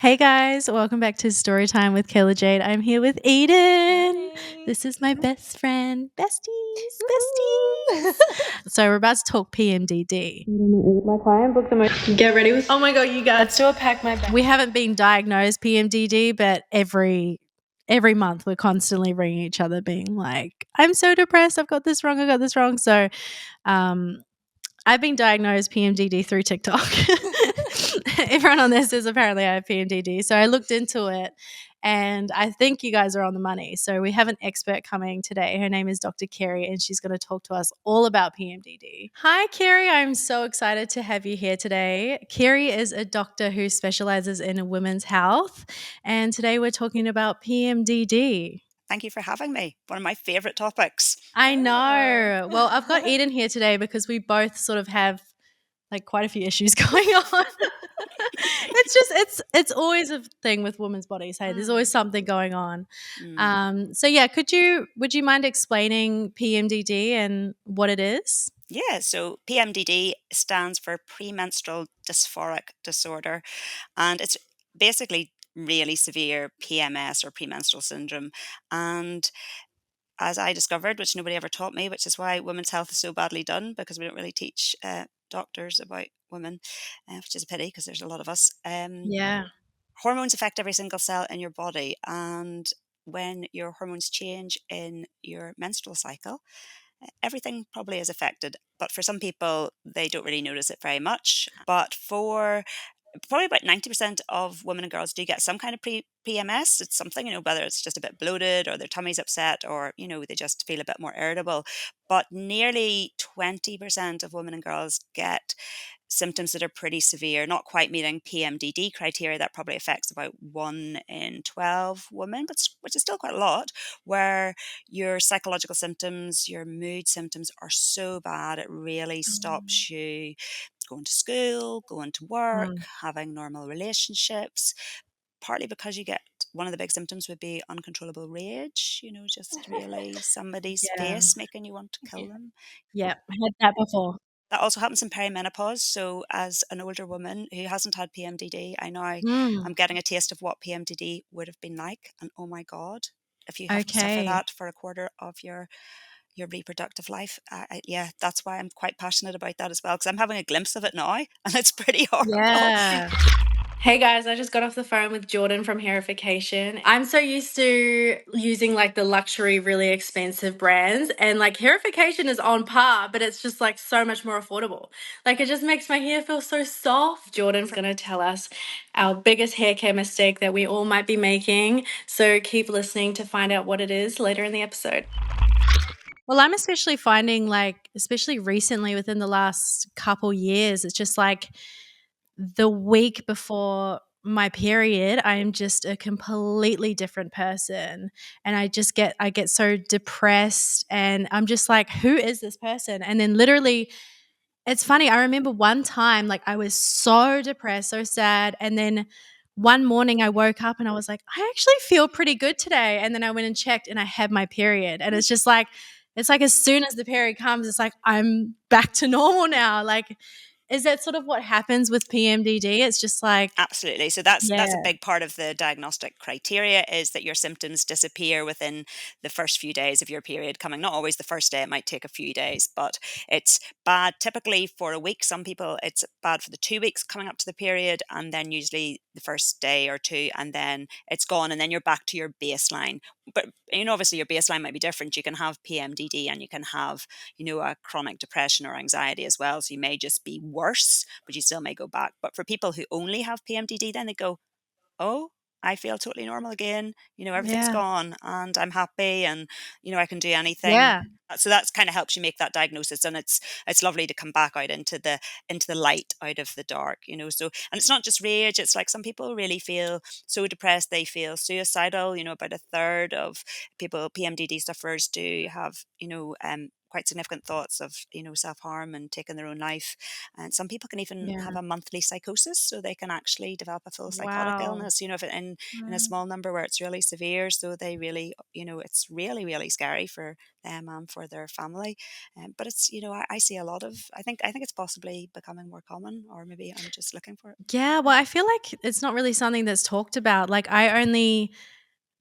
Hey guys, welcome back to Storytime with Kayla Jade. I'm here with Eden. Hey. This is my best friend. Besties. So we're about to talk PMDD. My client booked the Get ready with. Oh my god, you guys. Let's do a pack my bag. We haven't been diagnosed PMDD, but every month we're constantly ringing each other being like, I'm so depressed, I've got this wrong. So I've been diagnosed PMDD through TikTok. Everyone on this is apparently I have PMDD. So I looked into it and I think you guys are on the money. So we have an expert coming today. Her name is Dr. Kerry and she's going to talk to us all about PMDD. Hi, Kerry. I'm so excited to have you here today. Kerry is a doctor who specializes in women's health. And today we're talking about PMDD. Thank you for having me. One of my favorite topics. I know. Well, I've got Eden here today because we both sort of have like quite a few issues going on. It's always a thing with women's bodies. Hey, there's always something going on. So yeah, would you mind explaining PMDD and what it is? Yeah, so PMDD stands for premenstrual dysphoric disorder, and it's basically really severe PMS or premenstrual syndrome. And as I discovered, which nobody ever taught me, which is why women's health is so badly done, because we don't really teach doctors about women, which is a pity because there's a lot of us. Yeah. Hormones affect every single cell in your body, and when your hormones change in your menstrual cycle, everything probably is affected. But for some people, they don't really notice it very much. But for probably about 90% of women and girls do get some kind of PMS. It's something, whether it's just a bit bloated or their tummy's upset or, they just feel a bit more irritable. But nearly 20% of women and girls get symptoms that are pretty severe, not quite meeting PMDD criteria. That probably affects about 1 in 12 women, but which is still quite a lot, where your psychological symptoms, your mood symptoms are so bad, it really stops you going to school, going to work, Mm. having normal relationships, partly because you get one of the big symptoms would be uncontrollable rage, just really somebody's Yeah. face making you want to kill them. Yeah. I had that before. That also happens in perimenopause. So, as an older woman who hasn't had PMDD, I now Mm. am getting a taste of what PMDD would have been like. And oh my God, if you have to suffer Okay. that for a quarter of your reproductive life, yeah, that's why I'm quite passionate about that as well, because I'm having a glimpse of it now, and it's pretty horrible. Yeah. Hey guys, I just got off the phone with Jordan from Herification. I'm so used to using like the luxury, really expensive brands, and like Herification is on par, but it's just like so much more affordable. Like it just makes my hair feel so soft. Jordan's gonna tell us our biggest hair care mistake that we all might be making. So keep listening to find out what it is later in the episode. Well, I'm especially finding like, especially recently within the last couple years, it's just like the week before my period, I am just a completely different person. And I get so depressed and I'm just like, who is this person? And then literally, it's funny. I remember one time, like I was so depressed, so sad. And then one morning I woke up and I was like, I actually feel pretty good today. And then I went and checked and I had my period. And it's like as soon as the period comes, it's like I'm back to normal now. Like, is that sort of what happens with PMDD? It's just like, Absolutely. So that's a yeah, big part of the diagnostic criteria, is that your symptoms disappear within the first few days of your period coming. Not always the first day, it might take a few days, but it's bad typically for a week. Some people it's bad for the 2 weeks coming up to the period, and then usually the first day or two, and then it's gone, and then you're back to your baseline. But obviously your baseline might be different. You can have PMDD and you can have, a chronic depression or anxiety as well. So you may just be worse, but you still may go back. But for people who only have PMDD, then they go, oh, I feel totally normal again. Everything's yeah, gone and I'm happy, and, I can do anything. yeah, So that's kind of helps you make that diagnosis, and it's lovely to come back out into the light, out of the dark. So, and it's not just rage. It's like some people really feel so depressed they feel suicidal. About a third of people PMDD sufferers do have quite significant thoughts of, self-harm and taking their own life. And some people can even have Yeah. a monthly psychosis, so they can actually develop a full psychotic Wow. illness, if in a small number where it's really severe. So they really, it's really, really scary for them and for their family. But it's, I see a lot of, I think it's possibly becoming more common, or maybe I'm just looking for it. Yeah, well, I feel like it's not really something that's talked about. Like, I only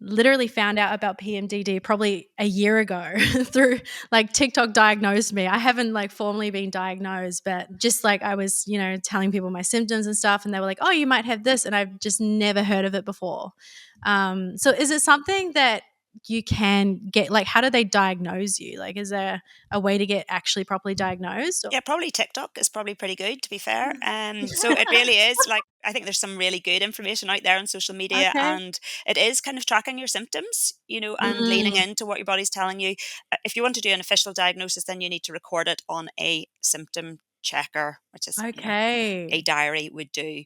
literally found out about PMDD probably a year ago through like TikTok diagnosed me. I haven't like formally been diagnosed, but just like I was, telling people my symptoms and stuff, and they were like, "Oh, you might have this," and I've just never heard of it before. So is it something that you can get? Like, how do they diagnose you? Like, is there a way to get actually properly diagnosed? Yeah, probably TikTok is probably pretty good, to be fair. So it really is like, I think there's some really good information out there on social media, Okay. and it is kind of tracking your symptoms, and leaning Mm, into what your body's telling you. If you want to do an official diagnosis, then you need to record it on a symptom checker, which is, a okay. diary would do,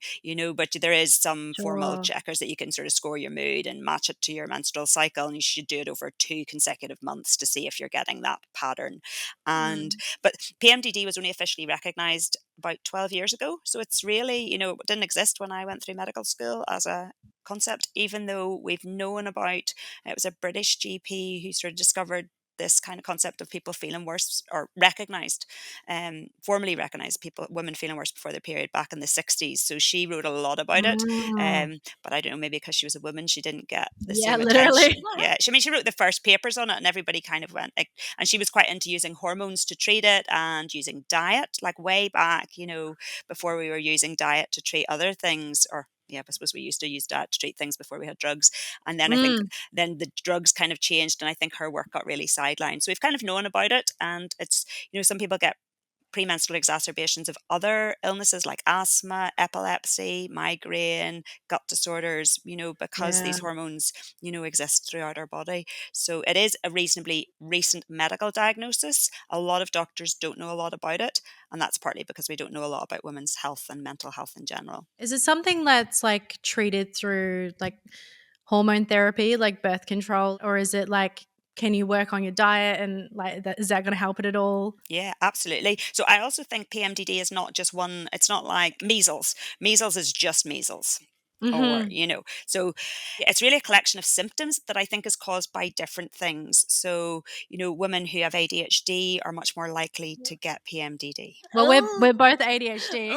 but there is some formal Sure. checkers that you can sort of score your mood and match it to your menstrual cycle. And you should do it over 2 consecutive months to see if you're getting that pattern. And, Mm. but PMDD was only officially recognized about 12 years ago. So it's really, it didn't exist when I went through medical school as a concept, even though we've known about, it was a British GP who sort of discovered this kind of concept of people feeling worse, or recognized, formally recognized women feeling worse before their period back in the 60s. So she wrote a lot about it. Mm. But I don't know, maybe because she was a woman, she didn't get the Yeah, same literally. attention. Yeah. She wrote the first papers on it, and everybody kind of went like, and she was quite into using hormones to treat it and using diet, like way back, before we were using diet to treat other things. Or yeah, I suppose we used to use diet to treat things before we had drugs. And then I think Mm. then the drugs kind of changed, and I think her work got really sidelined. So we've kind of known about it, and it's, some people get premenstrual exacerbations of other illnesses like asthma, epilepsy, migraine, gut disorders, because Yeah. these hormones, exist throughout our body. So it is a reasonably recent medical diagnosis. A lot of doctors don't know a lot about it, and that's partly because we don't know a lot about women's health and mental health in general. Is it something that's like treated through like hormone therapy, like birth control, or is it like can you work on your diet and like that, is that going to help it at all? Yeah, absolutely. So I also think PMDD is not just one, it's not like measles. Measles is just measles. Or, Mhm. so it's really a collection of symptoms that I think is caused by different things. So, women who have ADHD are much more likely to get PMDD. Well, we're both ADHD.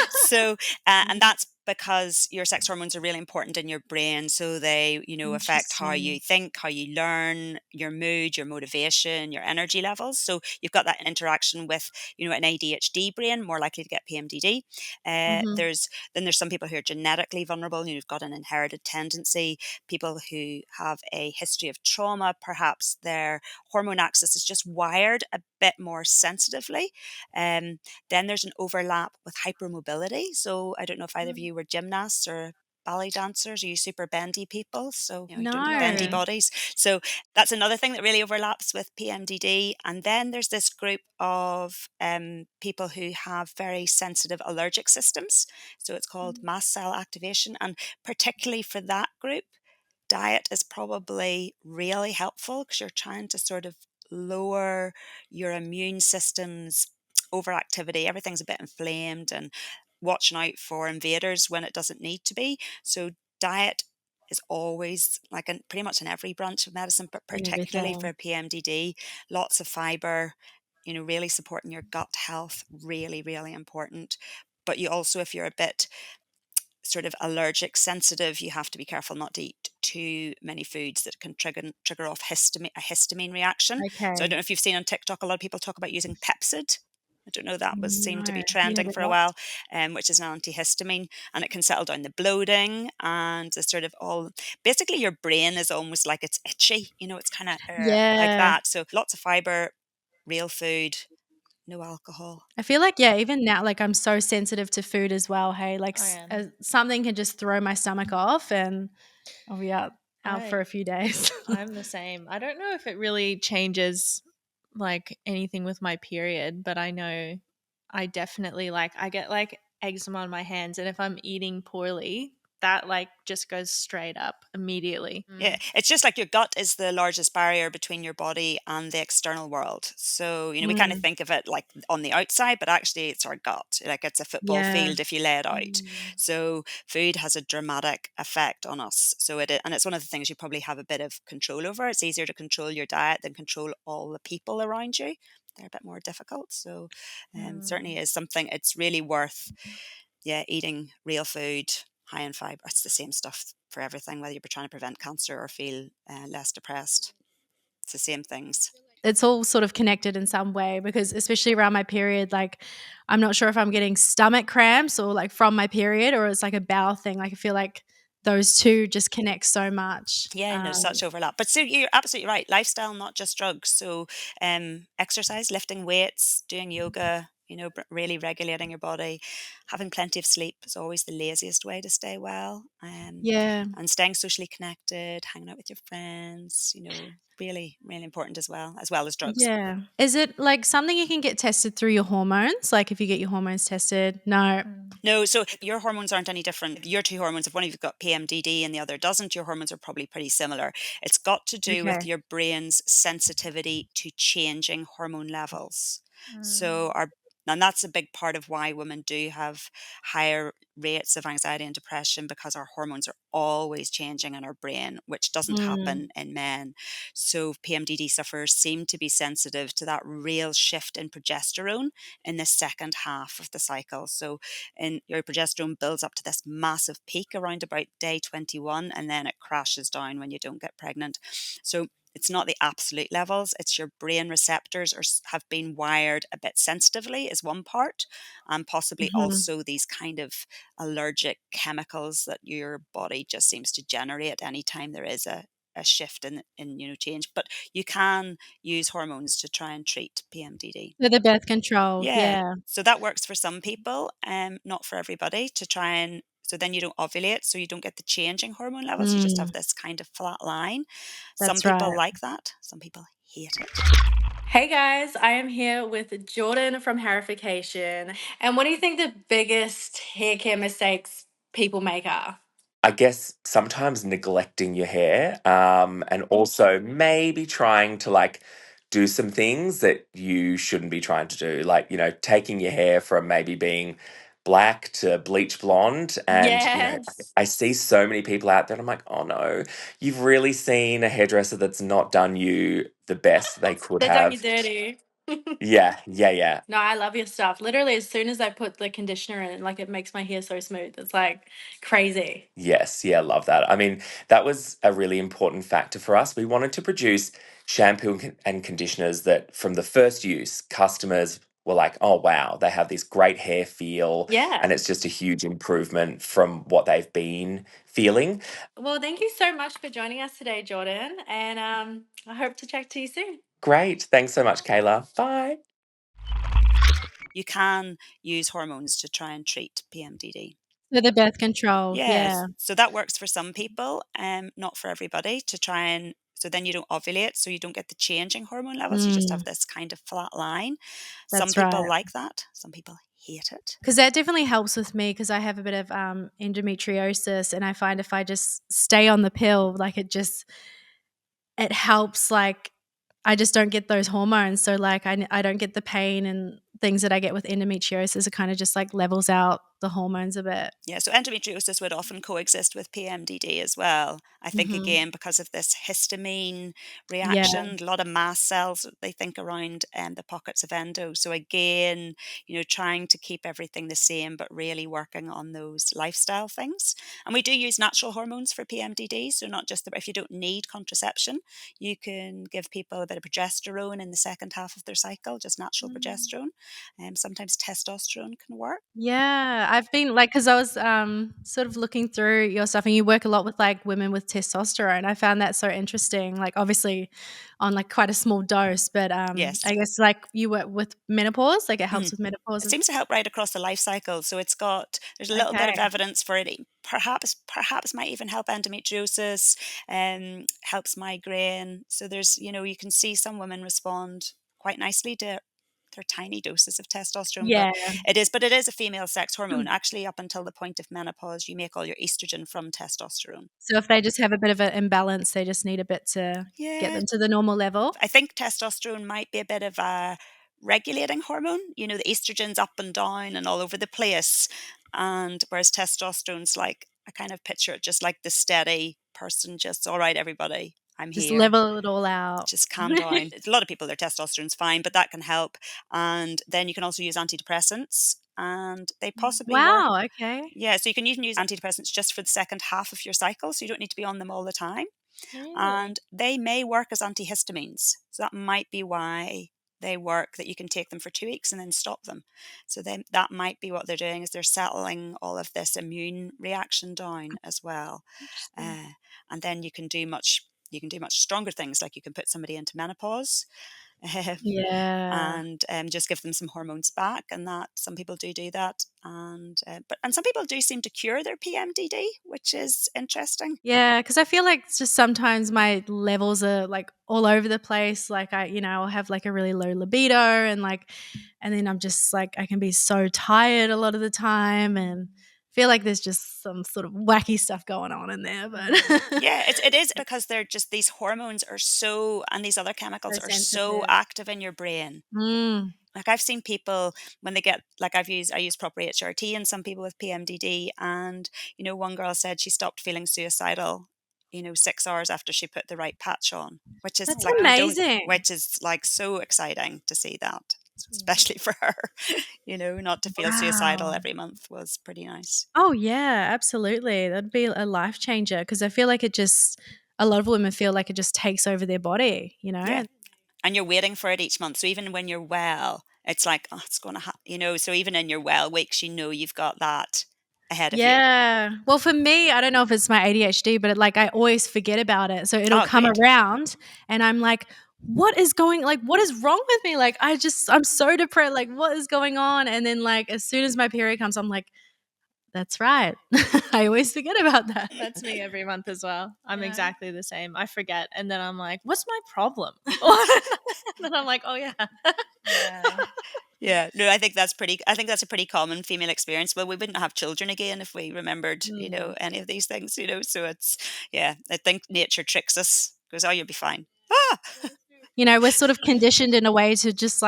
So, and Mm. that's because your sex hormones are really important in your brain. So they, affect how you Interesting. think, how you learn, your mood, your motivation, your energy levels. So you've got that interaction with, an ADHD brain, more likely to get PMDD. Mhm. There's some people who are genetically vulnerable. You've got an inherited tendency. People who have a history of trauma, perhaps their hormone axis is just wired a bit more sensitively. Then there's an overlap with hypermobility. So I don't know if either of you were gymnasts or ballet dancers. Are you super bendy people? So, you don't have bendy No. bodies. So that's another thing that really overlaps with PMDD. And then there's this group of people who have very sensitive allergic systems. So it's called mast cell activation. And particularly for that group, diet is probably really helpful because you're trying to sort of lower your immune system's overactivity. Everything's a bit inflamed, and watching out for invaders when it doesn't need to be. So diet is always like in pretty much in every branch of medicine, but particularly for Everything. PMDD, lots of fiber, really supporting your gut health, really, really important. But you also, if you're a bit sort of allergic sensitive, you have to be careful not to eat too many foods that can trigger off a histamine reaction. So I don't Okay. know if you've seen on TikTok, a lot of people talk about using Pepsid. I don't know, that was seemed to No. be Have you trending heard of for a that? while, which is an antihistamine, and it can settle down the bloating and the sort of all. Basically, your brain is almost like it's itchy. It's kind of like Yeah. that. So lots of fiber, real food, no alcohol. I feel like, yeah, even now, like I'm so sensitive to food as well. Hey, like I am. something can just throw my stomach off and I'll be out for I a few days. I'm the same. I don't know if it really changes like anything with my period, but I know I definitely like I get like eczema on my hands, and if I'm eating poorly, that like just goes straight up immediately. Yeah, it's just like your gut is the largest barrier between your body and the external world. So, we kind of Mm. think of it like on the outside, but actually it's our gut. Like it's a football Yeah. field if you lay it out. So, food has a dramatic effect on us. And it's one of the things you probably have a bit of control over. It's easier to control your diet than control all the people around you. They're a bit more difficult. So, certainly is something it's really worth eating real food, high in fiber. It's the same stuff for everything, whether you're trying to prevent cancer or feel less depressed. It's the same things. It's all sort of connected in some way, because especially around my period, like I'm not sure if I'm getting stomach cramps or like from my period, or it's like a bowel thing. Like I feel like those two just connect so much. Yeah, no, such overlap. But so you're absolutely right. Lifestyle, not just drugs. So exercise, lifting weights, doing yoga, really regulating your body, having plenty of sleep is always the laziest way to stay well. Yeah. And staying socially connected, hanging out with your friends, really, really important as well as drugs. Yeah. Is it like something you can get tested through your hormones? Like if you get your hormones tested? No. No, so your hormones aren't any different. Your two hormones, if one of you've got PMDD and the other doesn't, your hormones are probably pretty similar. It's got to do with Okay. your brain's sensitivity to changing hormone levels. So and that's a big part of why women do have higher rates of anxiety and depression, because our hormones are always changing in our brain, which doesn't Mm. happen in men. So PMDD sufferers seem to be sensitive to that real shift in progesterone in the second half of the cycle. So and your progesterone builds up to this massive peak around about day 21, and then it crashes down when you don't get pregnant. So it's not the absolute levels, it's your brain receptors have been wired a bit sensitively is one part, and possibly Mhm. also these kind of allergic chemicals that your body just seems to generate anytime there is a shift in change. But you can use hormones to try and treat PMDD. For the birth control. Yeah. Yeah. So that works for some people, not for everybody, to try and so then you don't ovulate, so you don't get the changing hormone levels. You just have Mm. this kind of flat line. Some That's people right. like that, some people hate it. Hey guys, I am here with Jordan from Herification. And what do you think the biggest hair care mistakes people make are? I guess sometimes neglecting your hair, and also maybe trying to like do some things that you shouldn't be trying to do, like, taking your hair from maybe being black to bleach blonde. And, Yes. I see so many people out there, and I'm like, oh no, you've really seen a hairdresser that's not done you the best they could They've done you have. dirty. Yeah, yeah, yeah. No, I love your stuff. Literally, as soon as I put the conditioner in, like it makes my hair so smooth. It's like crazy. Yes, yeah, love that. I mean, that was a really important factor for us. We wanted to produce shampoo and conditioners that from the first use, customers were like, oh, wow, they have this great hair feel. Yeah. And it's just a huge improvement from what they've been feeling. Well, thank you so much for joining us today, Jordan. And I hope to chat to you soon. Great. Thanks so much, Kayla. Bye. You can use hormones to try and treat PMDD. For the birth control. Yes. Yeah. So that works for some people, not for everybody, to try and so then you don't ovulate, so you don't get the changing hormone levels. You just have Mm, this kind of flat line. Some that's right. people like that, some people hate it. Because that definitely helps with me, because I have a bit of endometriosis, and I find if I just stay on the pill, like it helps. Like I just don't get those hormones, so like I don't get the pain and things that I get with endometriosis. It kind of just like levels out the hormones a bit. Yeah, so endometriosis would often coexist with PMDD as well. I think Hmm. again because of this histamine Yeah. reaction, a lot of mast cells they think around the pockets of endo. So again, trying to keep everything the same, but really working on those lifestyle things. And we do use natural hormones for PMDD, so not just if you don't need contraception, you can give people a bit of progesterone in the second half of their cycle, just natural progesterone. Sometimes testosterone can work. Yeah, I've been like, because I was sort of looking through your stuff, and you work a lot with like women with testosterone. I found that so interesting. Like, obviously, on like quite a small dose, but Yes. I guess like you work with menopause, like it Mhm. helps with menopause. It seems to help right across the life cycle. So there's a little bit of Okay. evidence for it. Perhaps might even help endometriosis, helps migraine. So there's, you can see some women respond quite nicely to they're tiny doses of testosterone, Yeah. but it is a female sex hormone. Actually, up until the point of menopause, you make all your estrogen from testosterone. So if they just have a bit of an imbalance, they just need a bit to get them to the normal level. I think testosterone might be a bit of a regulating hormone. You know, the estrogen's up and down and all over the place. And whereas testosterone's like, I kind of picture it just like the steady person, just, all right, everybody, I'm Just here. level it all out. Just calm down. A lot of people, their testosterone's fine, but that can help. And then you can also use antidepressants, and they possibly work. Wow, okay. Yeah, so you can even use antidepressants just for the second half of your cycle, so you don't need to be on them all the time. And they may work as antihistamines. So that might be why they work, that you can take them for 2 weeks and then stop them. So then that might be what they're doing, is they're settling all of this immune reaction down as well. Interesting. And then you can do much stronger things, like you can put somebody into menopause. Yeah. And just give them some hormones back, and that some people do that, and some people do seem to cure their PMDD, which is interesting. Yeah, because I feel like it's just sometimes my levels are like all over the place. Like I'll have like a really low libido and then I'm just like, I can be so tired a lot of the time and feel like there's just some sort of wacky stuff going on in there. But Yeah, it is because they're just, these hormones are so, and these other chemicals so are so sensitive. active in your brain. Mm. Like I've seen people when they get, like I use proper HRT in some people with PMDD, and one girl said she stopped feeling suicidal 6 hours after she put the right patch on, which is That's like amazing. which is like so exciting to see that, especially for her. Not to feel suicidal Wow. every month was pretty nice. Oh yeah, absolutely. That'd be a life changer because I feel like a lot of women feel like it just takes over their body, Yeah. And you're waiting for it each month. So even when you're well, it's like, oh, it's going to happen, so even in your well weeks, you've got that ahead of you. Yeah. Well, for me, I don't know if it's my ADHD, but I always forget about it. So it'll come Great. around and I'm like, what is wrong with me? Like, I'm so depressed. Like, what is going on? And then as soon as my period comes, I'm like, that's right. I always forget about that. That's me every month as well. I'm Yeah. exactly the same. I forget, and then I'm like, "What's my problem?" Then I'm like, "Oh yeah." Yeah. No, I think that's a pretty common female experience. Well, we wouldn't have children again if we remembered, any of these things, so it's, yeah, I think nature tricks us, goes, oh, you'll be fine. Ah! We're sort of conditioned in a way to just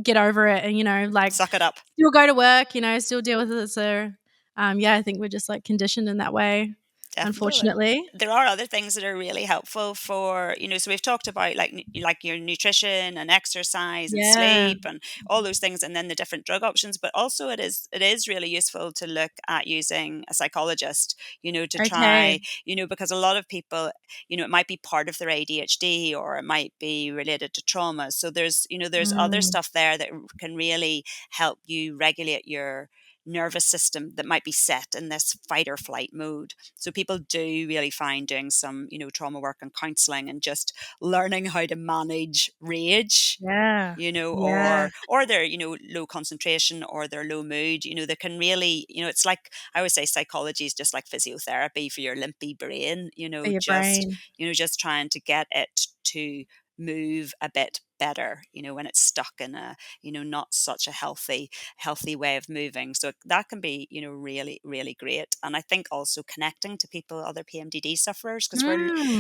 get over it and Suck it up. still go to work, still deal with it. So, I think we're just conditioned in that way, Definitely. unfortunately. There are other things that are really helpful for, so we've talked about like your nutrition and exercise and Yeah. sleep and all those things, and then the different drug options. But also it is really useful to look at using a psychologist, to try, Okay. because a lot of people, it might be part of their ADHD or it might be related to trauma. So there's other stuff there that can really help you regulate your nervous system that might be set in this fight or flight mode. So people do really find doing some, trauma work and counseling and just learning how to manage rage, Yeah. Yeah. or their, low concentration or their low mood, that can really, it's like, I always say psychology is just like physiotherapy for your limpy brain, For your brain. just trying to get it to move a bit better, when it's stuck in a, not such a healthy way of moving. So that can be, really, really great. And I think also connecting to people, other PMDD sufferers, because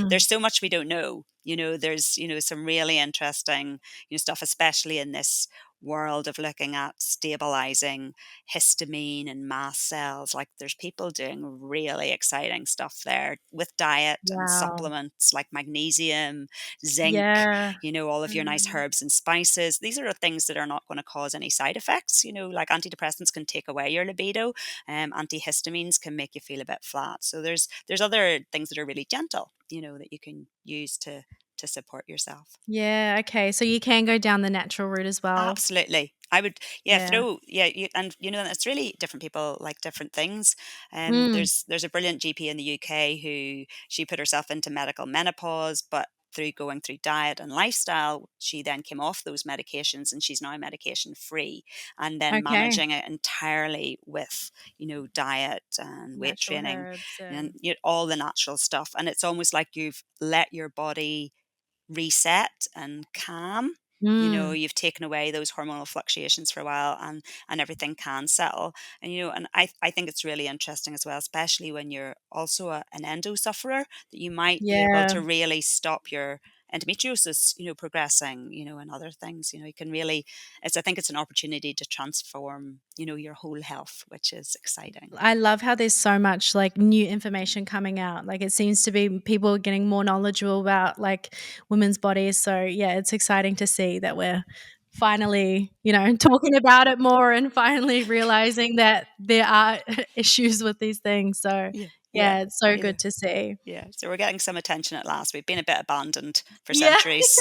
there's so much we don't know. There's, some really interesting, stuff, especially in this world of looking at stabilizing histamine and mast cells. Like there's people doing really exciting stuff there with diet and Wow. supplements like magnesium, zinc, Yeah. all of your nice herbs and spices. These are things that are not going to cause any side effects. Like antidepressants can take away your libido. Antihistamines can make you feel a bit flat. So there's other things that are really gentle, that you can use to support yourself. Yeah. Okay. So you can go down the natural route as well. Absolutely. I would, Yeah. and it's really different people like different things. Mm. There's a brilliant GP in the UK who, she put herself into medical menopause, but through going through diet and lifestyle, she then came off those medications and she's now medication free, and then Okay. managing it entirely with, diet and weight Natural training herbs and all the natural stuff. And it's almost like you've let your body reset and calm. You know, Mm. you've taken away those hormonal fluctuations for a while, and everything can settle. And you know, and I think it's really interesting as well, especially when you're also an endo sufferer, that you might be able Yeah. to really stop your endometriosis, you know, progressing, you know, and other things. You know, you can really, I think it's an opportunity to transform, you know, your whole health, which is exciting. I love how there's so much like new information coming out. Like it seems to be people getting more knowledgeable about like women's bodies. So yeah, it's exciting to see that we're finally, you know, talking about it more and finally realizing that there are issues with these things. So Yeah, yeah, yeah, it's so yeah, good to see. yeah. So we're getting some attention at last. We've been a bit abandoned for Yeah. centuries.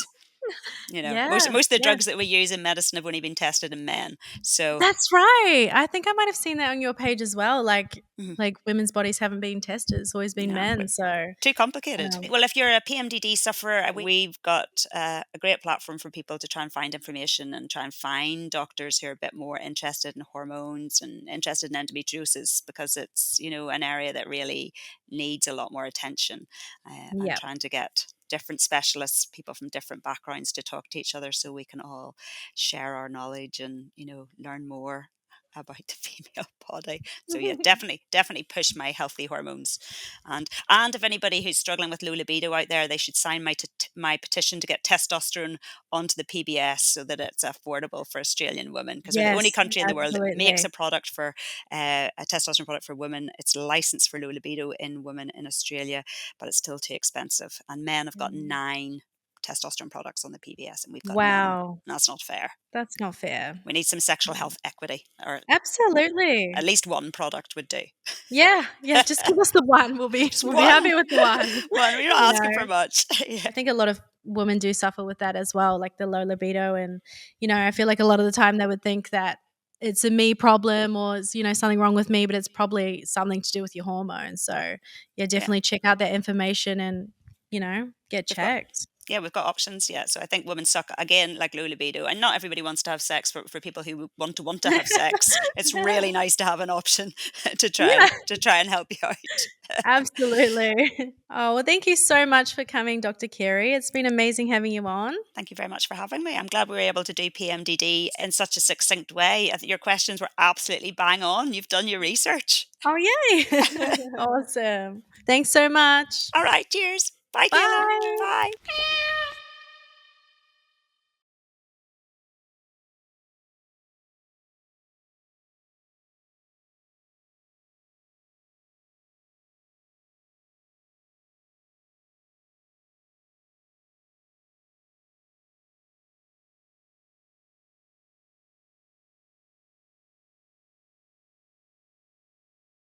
You know, most Yeah. most of the Yeah. drugs that we use in medicine have only been tested in men. So That's right. I think I might have seen that on your page as well. mhm, Like women's bodies haven't been tested. It's always been no, men. So too complicated. um, Well, if you're a PMDD sufferer, we've got a great platform for people to try and find information and try and find doctors who are a bit more interested in hormones and interested in endometriosis, because it's, you know, an area that really needs a lot more attention, and yeah. trying to get different specialists, people from different backgrounds, to talk to each other so we can all share our knowledge and, you know, learn more about the female body. So yeah, definitely push my healthy hormones. And if anybody who's struggling with low libido out there, they should sign my petition to get testosterone onto the PBS so that it's affordable for Australian women, because we're the only Yes, country in the world that makes absolutely. a product for a testosterone product for women. It's licensed for low libido in women in Australia, but it's still too expensive. And men have got Mm. 9 testosterone products on the PBS, and we've got none. Wow, That's not fair. that's not fair. We need some sexual Mm. health equity, or at Absolutely. least one product would do. Yeah, yeah, just give us the one. Just We'll be one, happy with the one. one. We're You not asking know? for much. Yeah. I think a lot of women do suffer with that as well, like the low libido. And, you know, I feel like a lot of the time they would think that it's a me problem or it's, you know, something wrong with me, but it's probably something to do with your hormones. So, yeah, Yeah. definitely check out that information and, you know, get We've got checked. we've got options. Yeah. So I think women suck again, like low libido, and not everybody wants to have sex. For people who want to have sex, it's really nice to have an option to Yeah, try and help you out. absolutely. Oh, well, thank you so much for coming, Dr. Carey. It's been amazing having you on. Thank you very much for having me. I'm glad we were able to do PMDD in such a succinct way. I think your questions were absolutely bang on. You've done your research. Oh, yay. Awesome. Thanks so much. All right. Cheers. Bye, Kayla. Bye. Bye.